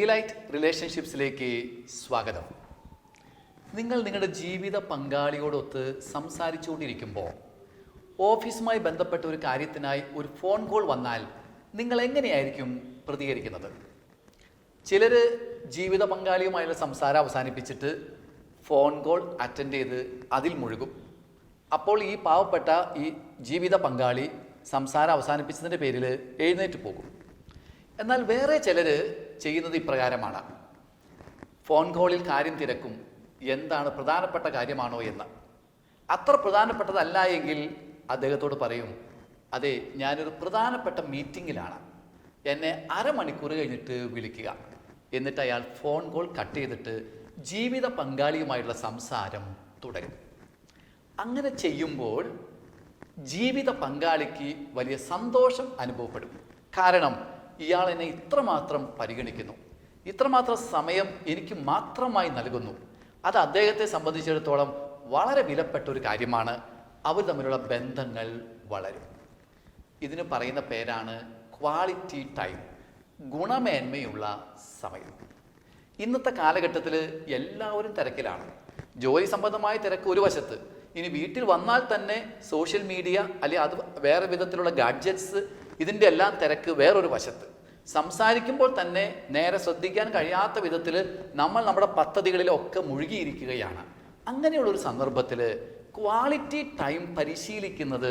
റിലൈറ്റ് റിലേഷൻഷിപ്സിലേക്ക് സ്വാഗതം. നിങ്ങൾ നിങ്ങളുടെ ജീവിത പങ്കാളിയോടൊത്ത് സംസാരിച്ചുകൊണ്ടിരിക്കുമ്പോൾ ഓഫീസുമായി ബന്ധപ്പെട്ട ഒരു കാര്യത്തിനായി ഒരു ഫോൺ കോൾ വന്നാൽ നിങ്ങൾ എങ്ങനെയായിരിക്കും പ്രതികരിക്കുന്നത്? ചിലർ ജീവിത പങ്കാളിയുമായുള്ള സംസാരം അവസാനിപ്പിച്ചിട്ട് ഫോൺ കോൾ അറ്റൻഡ് ചെയ്ത് അതിൽ മുഴുകും. അപ്പോൾ ഈ പാവപ്പെട്ട ഈ ജീവിത പങ്കാളി സംസാരം അവസാനിപ്പിച്ചതിൻ്റെ പേരിൽ എഴുന്നേറ്റ് പോകും. എന്നാൽ വേറെ ചിലർ ചെയ്യുന്നത് ഇപ്രകാരമാണ്. ഫോൺ കോളിൽ കാര്യം തിരക്കും, എന്താണ് പ്രധാനപ്പെട്ട കാര്യമാണോ എന്ന്. അത്ര പ്രധാനപ്പെട്ടതല്ല എങ്കിൽ അദ്ദേഹത്തോട് പറയും, അതെ, ഞാനൊരു പ്രധാനപ്പെട്ട മീറ്റിങ്ങിലാണ്, എന്നെ അരമണിക്കൂർ കഴിഞ്ഞിട്ട് വിളിക്കുക. എന്നിട്ട് അയാൾ ഫോൺ കോൾ കട്ട് ചെയ്തിട്ട് ജീവിത പങ്കാളിയുമായിട്ടുള്ള സംസാരം തുടരും. അങ്ങനെ ചെയ്യുമ്പോൾ ജീവിത പങ്കാളിക്ക് വലിയ സന്തോഷം അനുഭവപ്പെടും. കാരണം ഇയാൾ എന്നെ ഇത്രമാത്രം പരിഗണിക്കുന്നു, ഇത്രമാത്രം സമയം എനിക്ക് മാത്രമായി നൽകുന്നു. അത് അദ്ദേഹത്തെ സംബന്ധിച്ചിടത്തോളം വളരെ വിലപ്പെട്ട ഒരു കാര്യമാണ്. അവർ തമ്മിലുള്ള ബന്ധങ്ങൾ വളരും. ഇതിന് പറയുന്ന പേരാണ് ക്വാളിറ്റി ടൈം, ഗുണമേന്മയുള്ള സമയം. ഇന്നത്തെ കാലഘട്ടത്തിൽ എല്ലാവരും തിരക്കിലാണ്. ജോലി സംബന്ധമായ തിരക്ക് ഒരു വശത്ത്, ഇനി വീട്ടിൽ വന്നാൽ തന്നെ സോഷ്യൽ മീഡിയ അല്ലെങ്കിൽ അത് വേറെ വിധത്തിലുള്ള ഗാഡ്ജറ്റ്സ്, ഇതിൻ്റെ എല്ലാം തിരക്ക് വേറൊരു വശത്ത്. സംസാരിക്കുമ്പോൾ തന്നെ നേരെ ശ്രദ്ധിക്കാൻ കഴിയാത്ത വിധത്തിൽ നമ്മൾ നമ്മുടെ പദ്ധതികളിലൊക്കെ മുഴുകിയിരിക്കുകയാണ്. അങ്ങനെയുള്ളൊരു സന്ദർഭത്തിൽ ക്വാളിറ്റി ടൈം പരിശീലിക്കുന്നത്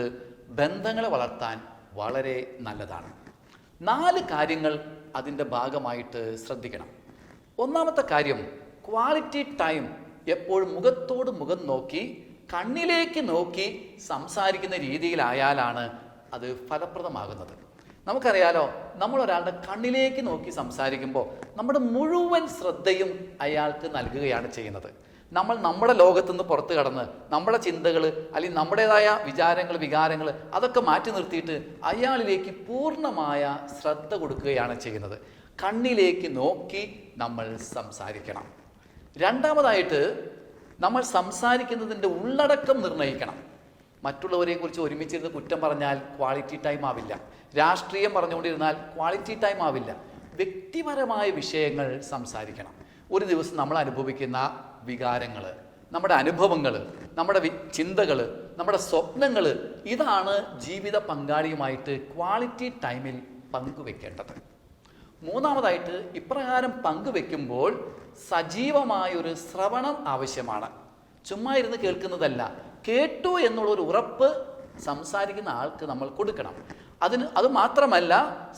ബന്ധങ്ങളെ വളർത്താൻ വളരെ നല്ലതാണ്. 4 കാര്യങ്ങൾ അതിൻ്റെ ഭാഗമായിട്ട് ശ്രദ്ധിക്കണം. ഒന്നാമത്തെ കാര്യം, ക്വാളിറ്റി ടൈം എപ്പോഴും മുഖത്തോട് മുഖം നോക്കി, കണ്ണിലേക്ക് നോക്കി സംസാരിക്കുന്ന രീതിയിലായാലാണ് അത് ഫലപ്രദമാകുന്നത്. നമുക്കറിയാലോ, നമ്മളൊരാളുടെ കണ്ണിലേക്ക് നോക്കി സംസാരിക്കുമ്പോൾ നമ്മുടെ മുഴുവൻ ശ്രദ്ധയും അയാൾക്ക് നൽകുകയാണ് ചെയ്യുന്നത്. നമ്മൾ നമ്മുടെ ലോകത്തുനിന്ന് പുറത്തു കടന്ന് നമ്മുടെ ചിന്തകൾ അല്ലെങ്കിൽ നമ്മുടേതായ വിചാരങ്ങൾ, വികാരങ്ങൾ അതൊക്കെ മാറ്റി നിർത്തിയിട്ട് അയാളിലേക്ക് പൂർണ്ണമായ ശ്രദ്ധ കൊടുക്കുകയാണ് ചെയ്യുന്നത്. കണ്ണിലേക്ക് നോക്കി നമ്മൾ സംസാരിക്കണം. രണ്ടാമതായിട്ട്, നമ്മൾ സംസാരിക്കുന്നതിൻ്റെ ഉള്ളടക്കം നിർണ്ണയിക്കണം. മറ്റുള്ളവരെ കുറിച്ച് ഒരുമിച്ചിരുന്ന് കുറ്റം പറഞ്ഞാൽ ക്വാളിറ്റി ടൈം ആവില്ല. രാഷ്ട്രീയം പറഞ്ഞുകൊണ്ടിരുന്നാൽ ക്വാളിറ്റി ടൈം ആവില്ല. വ്യക്തിപരമായ വിഷയങ്ങൾ സംസാരിക്കണം. ഒരു ദിവസം നമ്മൾ അനുഭവിക്കുന്ന വികാരങ്ങൾ, നമ്മുടെ അനുഭവങ്ങൾ, നമ്മുടെ ചിന്തകൾ, നമ്മുടെ സ്വപ്നങ്ങൾ, ഇതാണ് ജീവിത പങ്കാളിയുമായിട്ട് ക്വാളിറ്റി ടൈമിൽ പങ്കുവെക്കേണ്ടത്. മൂന്നാമതായിട്ട്, ഇപ്രകാരം പങ്കുവെക്കുമ്പോൾ സജീവമായൊരു ശ്രവണം ആവശ്യമാണ്. ചുമ്മാ ഇരുന്ന് കേൾക്കുന്നതല്ല, കേട്ടു എന്നുള്ളൊരു ഉറപ്പ് സംസാരിക്കുന്ന ആൾക്ക് നമ്മൾ കൊടുക്കണം. അത് മാത്രമല്ല,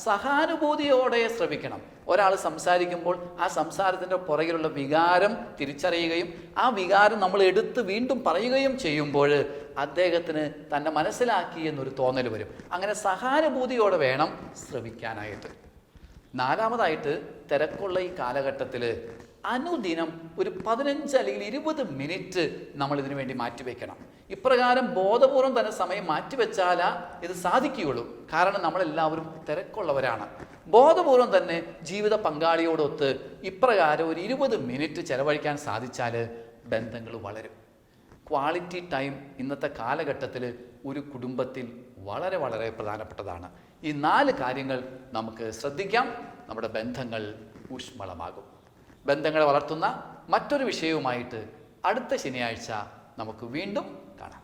സഹാനുഭൂതിയോടെ ശ്രവിക്കണം. ഒരാൾ സംസാരിക്കുമ്പോൾ ആ സംസാരത്തിൻ്റെ പുറകിലുള്ള വികാരം തിരിച്ചറിയുകയും ആ വികാരം നമ്മൾ എടുത്ത് വീണ്ടും പറയുകയും ചെയ്യുമ്പോൾ അദ്ദേഹത്തിന് തന്നെ മനസ്സിലാക്കി എന്നൊരു തോന്നൽ വരും. അങ്ങനെ സഹാനുഭൂതിയോടെ വേണം ശ്രവിക്കാനായിട്ട്. നാലാമതായിട്ട്, തിരക്കുള്ള ഈ കാലഘട്ടത്തിൽ അനുദിനം ഒരു 15 അല്ലെങ്കിൽ 20 മിനിറ്റ് നമ്മൾ ഇതിനു വേണ്ടി മാറ്റിവെക്കണം. ഇപ്രകാരം ബോധപൂർവം തന്നെ സമയം മാറ്റിവെച്ചാലാ ഇത് സാധിക്കുകയുള്ളൂ. കാരണം നമ്മളെല്ലാവരും തിരക്കുള്ളവരാണ്. ബോധപൂർവം തന്നെ ജീവിത പങ്കാളിയോടൊത്ത് ഇപ്രകാരം ഒരു 20 മിനിറ്റ് ചെലവഴിക്കാൻ സാധിച്ചാൽ ബന്ധങ്ങൾ വളരും. ക്വാളിറ്റി ടൈം ഇന്നത്തെ കാലഘട്ടത്തിൽ ഒരു കുടുംബത്തിൽ വളരെ വളരെ പ്രധാനപ്പെട്ടതാണ്. ഈ 4 കാര്യങ്ങൾ നമുക്ക് ശ്രദ്ധിക്കാം. നമ്മുടെ ബന്ധങ്ങൾ ഊഷ്മളമാകും. ബന്ധങ്ങളെ വളർത്തുന്ന മറ്റൊരു വിഷയവുമായിട്ട് അടുത്ത ശനിയാഴ്ച നമുക്ക് വീണ്ടും കാണാം.